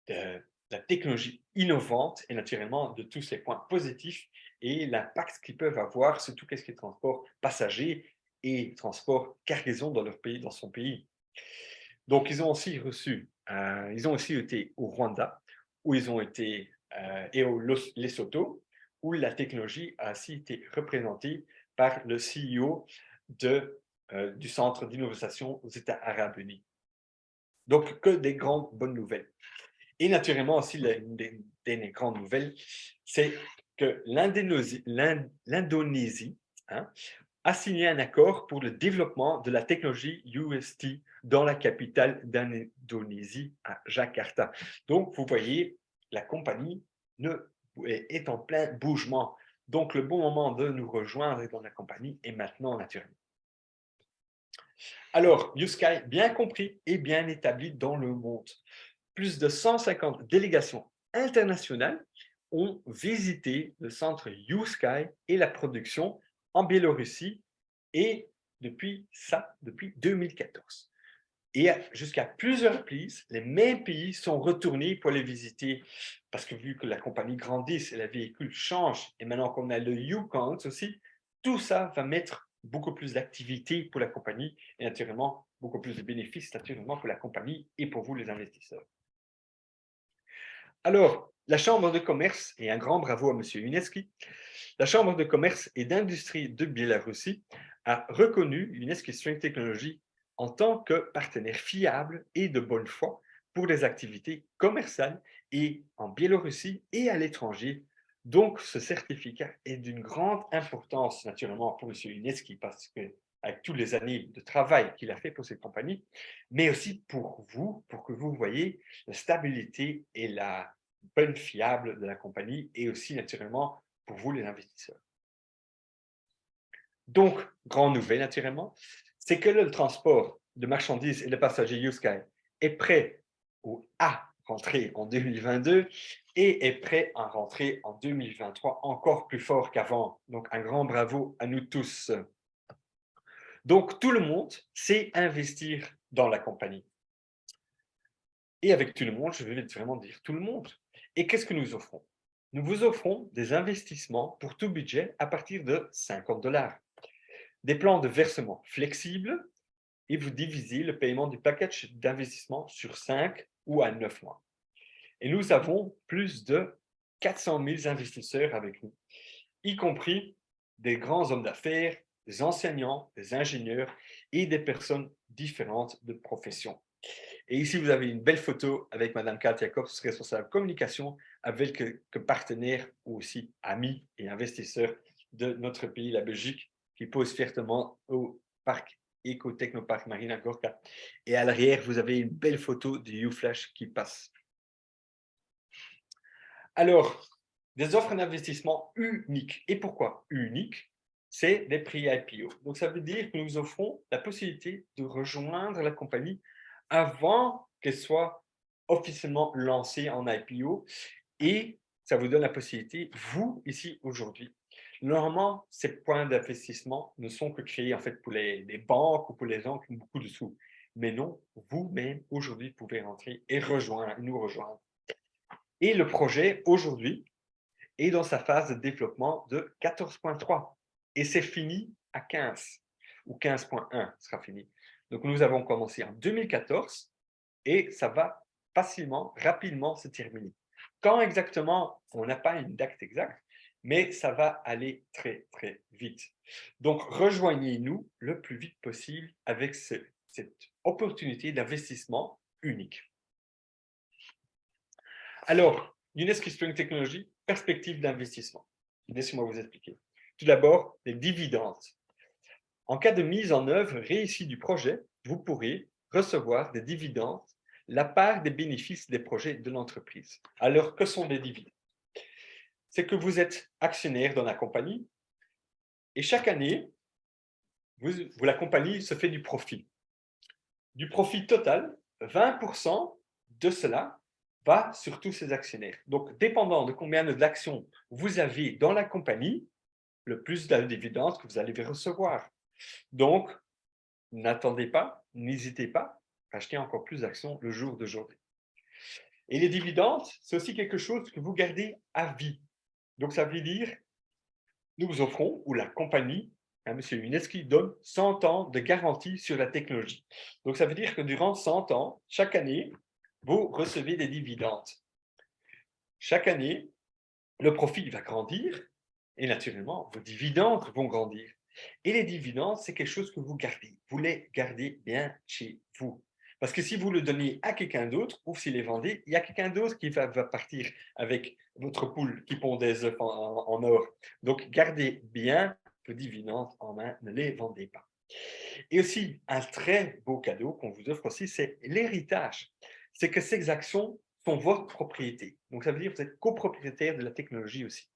de la technologie innovante et naturellement de tous ces points positifs et l'impact qu'ils peuvent avoir sur tout ce qui est transport passager et transport cargaison dans leur pays, dans son pays. Donc, ils ont aussi été au Rwanda, où ils ont été et au Lesotho, où la technologie a aussi été représentée par le CEO du Centre d'innovation aux États arabes unis. Donc, que des grandes bonnes nouvelles. Et naturellement aussi, une des grandes nouvelles, c'est que l'Indonésie a signé un accord pour le développement de la technologie UST dans la capitale d'Indonésie, à Jakarta. Donc, vous voyez, la compagnie est en plein bougement. Donc, le bon moment de nous rejoindre dans la compagnie est maintenant, naturellement. Alors, YouSky, bien compris et bien établi dans le monde. Plus de 150 délégations internationales ont visité le centre YouSky et la production en Biélorussie et depuis 2014. Et jusqu'à plusieurs reprises, les mêmes pays sont retournés pour les visiter parce que vu que la compagnie grandit et les véhicules changent et maintenant qu'on a le YouCount aussi, tout ça va mettre beaucoup plus d'activité pour la compagnie et naturellement beaucoup plus de bénéfices naturellement pour la compagnie et pour vous les investisseurs. Alors, la Chambre de commerce, et un grand bravo à M. Uneski, la Chambre de commerce et d'industrie de Biélorussie a reconnu Uneski String Technology en tant que partenaire fiable et de bonne foi pour les activités commerciales et en Biélorussie et à l'étranger. Donc, ce certificat est d'une grande importance, naturellement, pour M. Uneski, parce que avec toutes les années de travail qu'il a fait pour cette compagnie, mais aussi pour vous, pour que vous voyez la stabilité et la bonne fiable de la compagnie et aussi naturellement pour vous les investisseurs. Donc, grande nouvelle naturellement, c'est que le transport de marchandises et de passagers YouSky est prêt ou a rentré en 2022 et est prêt à rentrer en 2023 encore plus fort qu'avant. Donc, un grand bravo à nous tous. Donc, tout le monde sait investir dans la compagnie. Et avec tout le monde, je vais vraiment dire tout le monde. Et qu'est-ce que nous offrons? Nous vous offrons des investissements pour tout budget à partir de 50 $, des plans de versement flexibles et vous divisez le paiement du package d'investissement sur 5 ou à 9 mois. Et nous avons plus de 400 000 investisseurs avec nous, y compris des grands hommes d'affaires, des enseignants, des ingénieurs et des personnes différentes de profession. Et ici, vous avez une belle photo avec Madame Kat Jacobs, responsable communication, avec quelques partenaires ou aussi amis et investisseurs de notre pays, la Belgique, qui pose fiertement au parc Éco-Technoparc Marina Gorka. Et à l'arrière, vous avez une belle photo du YouFlash qui passe. Alors, des offres d'investissement uniques. Et pourquoi uniques? C'est des prix IPO. Donc, ça veut dire que nous offrons la possibilité de rejoindre la compagnie avant qu'elle soit officiellement lancée en IPO. Et ça vous donne la possibilité, vous, ici, aujourd'hui. Normalement, ces points d'investissement ne sont que créés en fait pour les banques ou pour les gens qui ont beaucoup de sous. Mais non, vous-même, aujourd'hui, pouvez rentrer et nous rejoindre. Et le projet, aujourd'hui, est dans sa phase de développement de 14.3 et c'est fini à 15 ou 15.1 sera fini. Donc, nous avons commencé en 2014 et ça va facilement, rapidement se terminer. Quand exactement, on n'a pas une date exacte, mais ça va aller très, très vite. Donc, rejoignez-nous le plus vite possible avec cette opportunité d'investissement unique. Alors, UNESCO Spring Technology, perspective d'investissement. Laissez-moi vous expliquer. Tout d'abord, les dividendes. En cas de mise en œuvre réussie du projet, vous pourrez recevoir des dividendes, la part des bénéfices des projets de l'entreprise. Alors, que sont les dividendes? C'est que vous êtes actionnaire dans la compagnie et chaque année, la compagnie se fait du profit. Du profit total, 20% de cela va sur tous ses actionnaires. Donc, dépendant de combien d'actions vous avez dans la compagnie, le plus de dividendes que vous allez recevoir. Donc, n'attendez pas, n'hésitez pas à acheter encore plus d'actions le jour d'aujourd'hui. Et les dividendes, c'est aussi quelque chose que vous gardez à vie. Donc, ça veut dire, nous vous offrons, ou la compagnie, M. Mineski donne 100 ans de garantie sur la technologie. Donc, ça veut dire que durant 100 ans, chaque année, vous recevez des dividendes. Chaque année, le profit va grandir et naturellement, vos dividendes vont grandir. Et les dividendes, c'est quelque chose que vous gardez. Vous les gardez bien chez vous. Parce que si vous le donnez à quelqu'un d'autre ou si les vendez, il y a quelqu'un d'autre qui va partir avec votre poule qui pond des œufs en or. Donc, gardez bien vos dividendes en main, ne les vendez pas. Et aussi, un très beau cadeau qu'on vous offre aussi, c'est l'héritage. C'est que ces actions sont votre propriété. Donc, ça veut dire que vous êtes copropriétaire de la technologie aussi.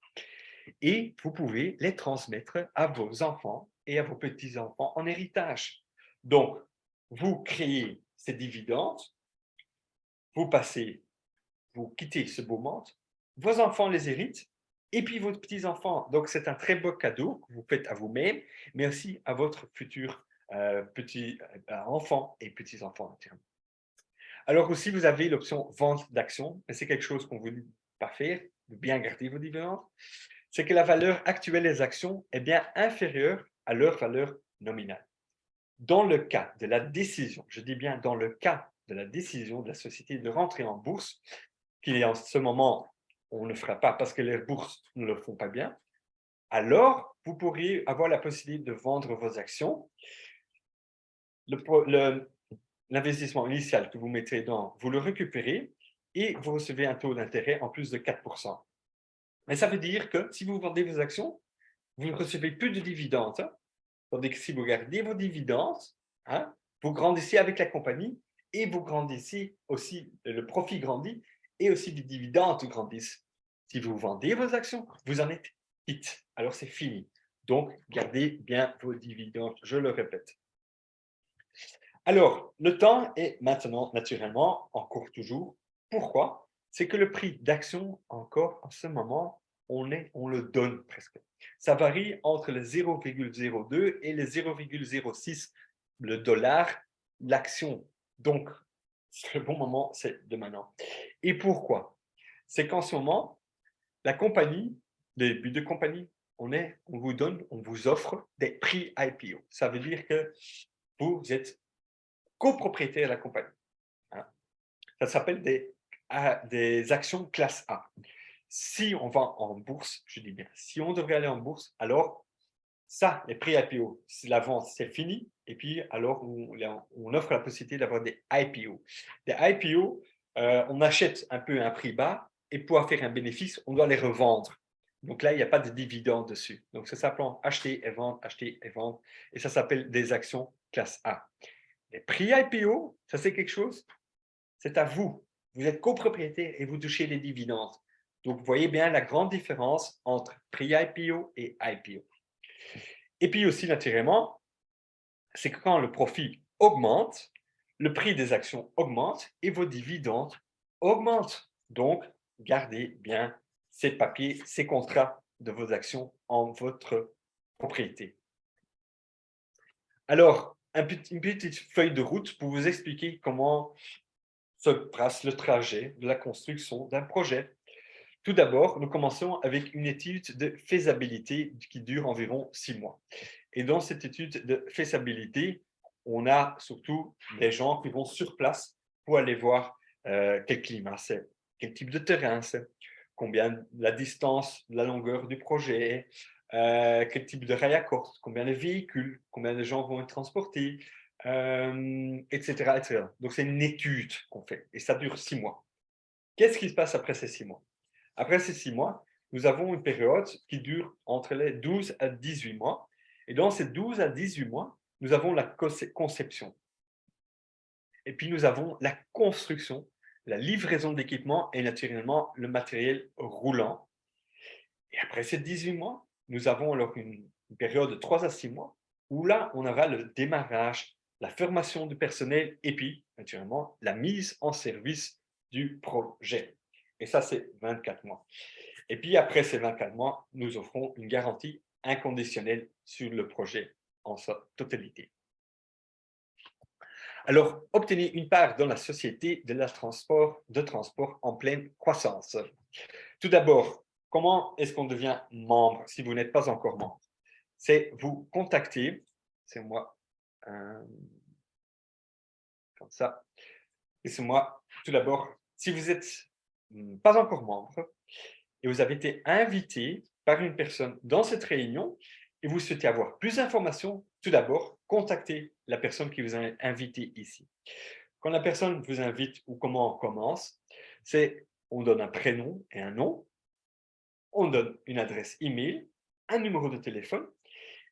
Et vous pouvez les transmettre à vos enfants et à vos petits-enfants en héritage. Donc, vous créez ces dividendes, vous quittez ce beau monde, vos enfants les héritent, et puis vos petits-enfants. Donc, c'est un très beau cadeau que vous faites à vous-même, mais aussi à votre futur enfant et petits-enfants. Alors aussi, vous avez l'option vente d'actions, mais c'est quelque chose qu'on vous dit de pas faire, de bien garder vos dividendes. C'est que la valeur actuelle des actions est bien inférieure à leur valeur nominale. Dans le cas de la décision, je dis bien dans le cas de la décision de la société de rentrer en bourse, qui en ce moment, on ne fera pas parce que les bourses ne le font pas bien, alors vous pourriez avoir la possibilité de vendre vos actions. L'investissement initial que vous mettez dans, vous le récupérez et vous recevez un taux d'intérêt en plus de 4%. Mais ça veut dire que si vous vendez vos actions, vous ne recevez plus de dividendes. Hein, tandis que si vous gardez vos dividendes, hein, vous grandissez avec la compagnie et vous grandissez aussi, le profit grandit et aussi les dividendes grandissent. Si vous vendez vos actions, vous en êtes quitte. Alors c'est fini. Donc, gardez bien vos dividendes, je le répète. Alors, le temps est maintenant naturellement en cours toujours. Pourquoi? C'est que le prix d'action, encore en ce moment, on le donne presque. Ça varie entre le 0,02 et le 0,06 le dollar l'action. Donc, le bon moment, c'est de maintenant. Et pourquoi? C'est qu'en ce moment, la compagnie, les buts de compagnie, on vous donne, on vous offre des prix IPO. Ça veut dire que vous êtes copropriétaire de la compagnie. Hein. Ça s'appelle des actions classe A. Si on va en bourse, je dis bien, si on devrait aller en bourse, alors ça, les prix IPO, si la vente, c'est fini. Et puis, alors, on offre la possibilité d'avoir des IPO. Des IPO, on achète un peu à un prix bas et pour faire un bénéfice, on doit les revendre. Donc là, il n'y a pas de dividende dessus. Donc, ça s'appelle acheter et vendre, acheter et vendre. Et ça s'appelle des actions classe A. Les prix IPO, ça c'est quelque chose, c'est à vous. Vous êtes copropriétaire et vous touchez les dividendes. Donc, vous voyez bien la grande différence entre prix IPO et IPO. Et puis aussi, naturellement, c'est que quand le profit augmente, le prix des actions augmente et vos dividendes augmentent. Donc, gardez bien ces papiers, ces contrats de vos actions en votre propriété. Alors, une petite feuille de route pour vous expliquer comment se passe le trajet de la construction d'un projet. Tout d'abord, nous commençons avec une étude de faisabilité qui dure environ 6 mois. Et dans cette étude de faisabilité, on a surtout des gens qui vont sur place pour aller voir quel climat c'est, quel type de terrain c'est, combien la distance, la longueur du projet, quel type de rail à corde, combien de véhicules, combien de gens vont être transportés, etc., etc. Donc, c'est une étude qu'on fait et ça dure 6 mois. Qu'est-ce qui se passe après ces 6 mois? Après ces 6 mois, nous avons une période qui dure entre les 12 à 18 mois. Et dans ces 12 à 18 mois, nous avons la conception. Et puis, nous avons la construction, la livraison d'équipements et naturellement le matériel roulant. Et après ces 18 mois, nous avons alors une période de 3 à 6 mois où là, on aura le démarrage, la formation du personnel et puis, naturellement, la mise en service du projet. Et ça, c'est 24 mois. Et puis, après ces 24 mois, nous offrons une garantie inconditionnelle sur le projet en sa totalité. Alors, obtenez une part dans la société de transport en pleine croissance. Tout d'abord, comment est-ce qu'on devient membre si vous n'êtes pas encore membre? C'est vous contacter, c'est moi, comme ça, et c'est moi, tout d'abord, si vous n'êtes pas encore membre et vous avez été invité par une personne dans cette réunion et vous souhaitez avoir plus d'informations, tout d'abord, contactez la personne qui vous a invité ici. Quand la personne vous invite ou comment on commence, c'est on donne un prénom et un nom, on donne une adresse email, un numéro de téléphone,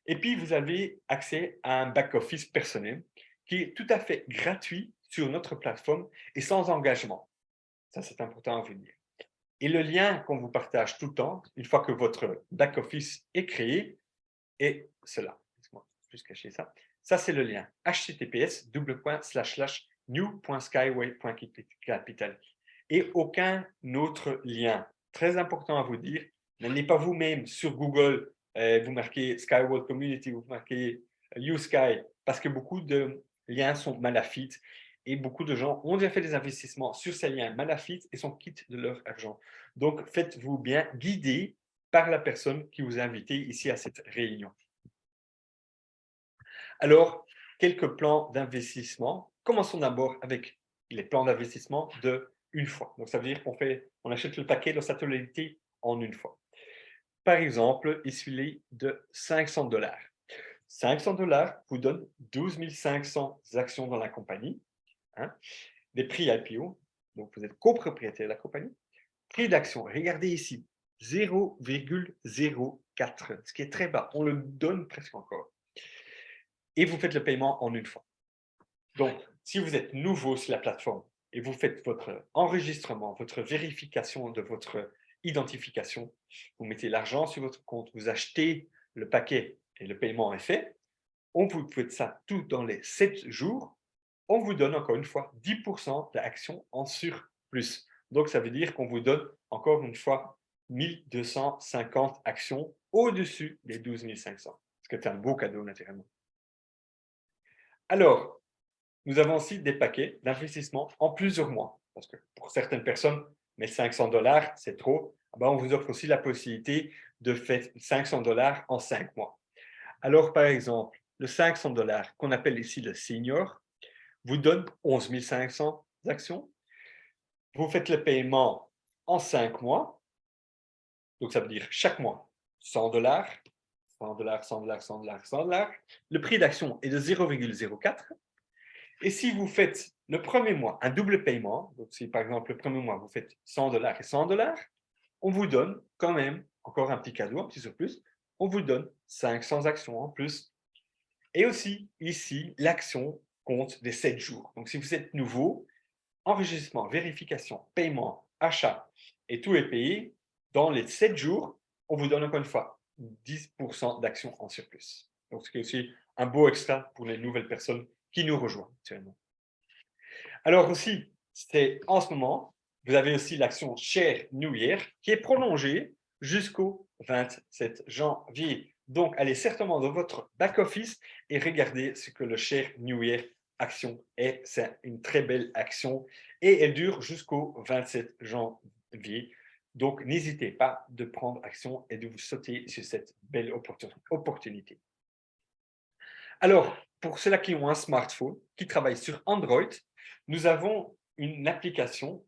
et puis vous avez accès à un back-office personnel qui est tout à fait gratuit sur notre plateforme et sans engagement. Ça, c'est important à vous dire. Et le lien qu'on vous partage tout le temps, une fois que votre back-office est créé, est cela. Laisse-moi juste cacher ça. Ça, c'est le lien https://new.skyway.capital. Et aucun autre lien. Très important à vous dire, n'allez pas vous-même sur Google, vous marquez Skyway Community, vous marquez YouSky, parce que beaucoup de liens sont malafites et beaucoup de gens ont déjà fait des investissements sur ces liens malafites et sont quittes de leur argent. Donc, faites-vous bien guider par la personne qui vous a invité ici à cette réunion. Alors, quelques plans d'investissement. Commençons d'abord avec les plans d'investissement de une fois. Donc, ça veut dire on achète le paquet dans sa totalité en une fois. Par exemple, il suffit de 500 $. 500 $ vous donne 12 500 actions dans la compagnie, hein, des prix IPO, donc vous êtes copropriétaire de la compagnie. Prix d'action, regardez ici, 0,04, ce qui est très bas. On le donne presque encore. Et vous faites le paiement en une fois. Donc, si vous êtes nouveau sur la plateforme et vous faites votre enregistrement, votre vérification de votre identification, vous mettez l'argent sur votre compte, vous achetez le paquet et le paiement est fait, on vous fait ça tout dans les 7 jours, on vous donne encore une fois 10% d'actions en surplus. Donc, ça veut dire qu'on vous donne encore une fois 1250 actions au-dessus des 12 500, ce qui est un beau cadeau naturellement. Alors, nous avons aussi des paquets d'investissement en plusieurs mois, parce que pour certaines personnes, mais 500 dollars, c'est trop. On vous offre aussi la possibilité de faire 500 dollars en 5 mois. Alors, par exemple, le 500 dollars, qu'on appelle ici le senior, vous donne 11 500 actions. Vous faites le paiement en 5 mois. Donc, ça veut dire chaque mois 100 dollars, 100 dollars, 100 dollars, 100 dollars, 100 dollars. Le prix d'action est de 0,04. Et si vous faites le premier mois un double paiement, donc si par exemple le premier mois vous faites 100 dollars et 100 dollars, on vous donne quand même encore un petit cadeau, un petit surplus, on vous donne 500 actions en plus. Et aussi, ici, l'action compte des 7 jours. Donc si vous êtes nouveau, enregistrement, vérification, paiement, achat et tout est payé, dans les 7 jours, on vous donne encore une fois 10% d'actions en surplus. Donc c'est aussi un beau extra pour les nouvelles personnes qui nous rejoignent actuellement. Alors aussi, c'est en ce moment, vous avez aussi l'action Share New Year qui est prolongée jusqu'au 27 janvier. Donc, allez certainement dans votre back-office et regardez ce que le Share New Year action est. C'est une très belle action et elle dure jusqu'au 27 janvier. Donc, n'hésitez pas de prendre action et de vous sauter sur cette belle opportunité. Alors, pour ceux-là qui ont un smartphone, qui travaillent sur Android, nous avons une application,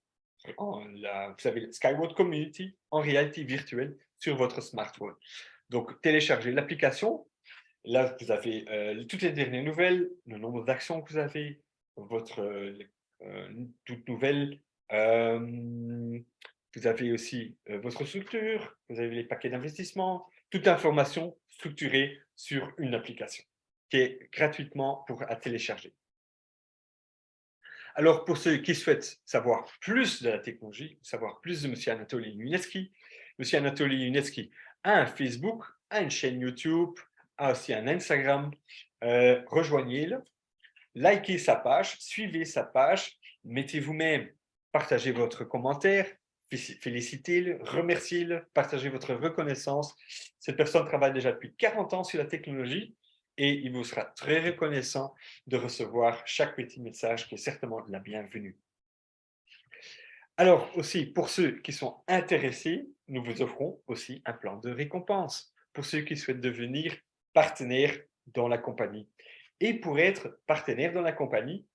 vous savez, Skyward Community, en réalité virtuelle sur votre smartphone. Donc, téléchargez l'application. Là, vous avez toutes les dernières nouvelles, le nombre d'actions que vous avez, votre toute nouvelle. Vous avez aussi votre structure, vous avez les paquets d'investissement, toute information structurée sur une application qui est gratuitement à télécharger. Alors, pour ceux qui souhaitent savoir plus de la technologie, savoir plus de M. Anatoly Yunetsky, M. Anatoly Yunetsky a un Facebook, a une chaîne YouTube, a aussi un Instagram. Rejoignez-le, likez sa page, suivez sa page, mettez vous-même, partagez votre commentaire, félicitez-le, remerciez-le, partagez votre reconnaissance. Cette personne travaille déjà depuis 40 ans sur la technologie et il vous sera très reconnaissant de recevoir chaque petit message qui est certainement la bienvenue. Alors aussi, pour ceux qui sont intéressés, nous vous offrons aussi un plan de récompense pour ceux qui souhaitent devenir partenaires dans la compagnie. Et pour être partenaire dans la compagnie,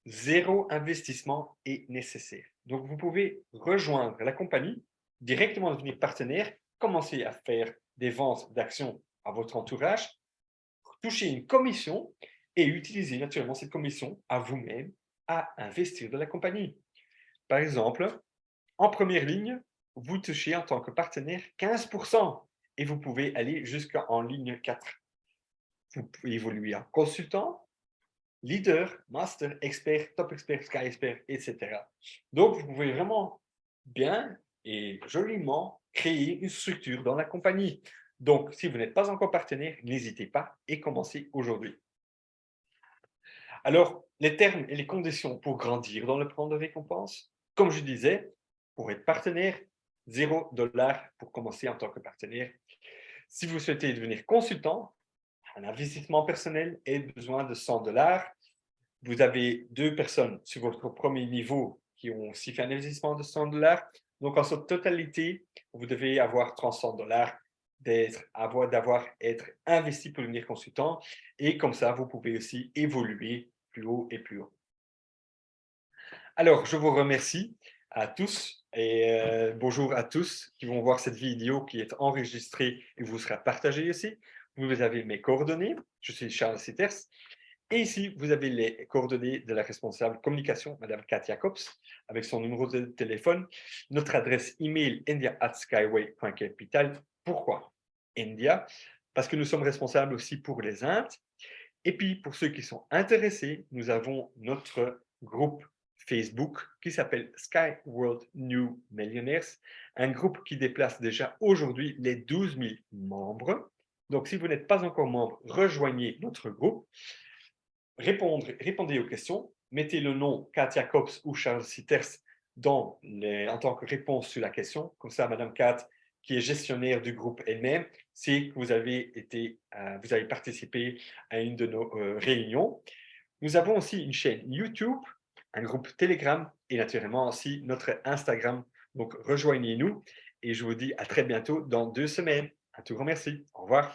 0 investissement est nécessaire. Donc, vous pouvez rejoindre la compagnie, directement devenir partenaire, commencer à faire des ventes d'actions à votre entourage, toucher une commission et utiliser naturellement cette commission à vous-même à investir dans la compagnie. Par exemple, en première ligne, vous touchez en tant que partenaire 15% et vous pouvez aller jusqu'en ligne 4. Vous pouvez évoluer en consultant, leader, master, expert, top expert, sky expert, etc. Donc, vous pouvez vraiment bien et joliment créer une structure dans la compagnie. Donc, si vous n'êtes pas encore partenaire, n'hésitez pas et commencez aujourd'hui. Alors, les termes et les conditions pour grandir dans le plan de récompense, comme je disais, pour être partenaire, 0 $ pour commencer en tant que partenaire. Si vous souhaitez devenir consultant, un investissement personnel et besoin de 100 $. Vous avez 2 personnes sur votre premier niveau qui ont aussi fait un investissement de 100 $. Donc, en cette totalité, vous devez avoir 300 $ être investi pour devenir consultant. Et comme ça, vous pouvez aussi évoluer plus haut et plus haut. Alors, je vous remercie à tous et bonjour à tous qui vont voir cette vidéo qui est enregistrée et vous sera partagée ici. Vous avez mes coordonnées. Je suis Charles Sitters. Et ici, vous avez les coordonnées de la responsable communication, Madame Katia Kops, avec son numéro de téléphone, notre adresse email india@skyway.capital. Pourquoi India? Parce que nous sommes responsables aussi pour les Indes. Et puis, pour ceux qui sont intéressés, nous avons notre groupe Facebook qui s'appelle Sky World New Millionaires, un groupe qui déplace déjà aujourd'hui les 12 000 membres. Donc, si vous n'êtes pas encore membre, rejoignez notre groupe, répondez aux questions, mettez le nom Katia Cops ou Charles Sitters en tant que réponse sur la question. Comme ça, Madame Kat, qui est gestionnaire du groupe elle-même, sait que vous avez participé à une de nos réunions. Nous avons aussi une chaîne YouTube, un groupe Telegram et naturellement aussi notre Instagram. Donc, rejoignez-nous et je vous dis à très bientôt dans 2 semaines. Un tout grand merci. Au revoir.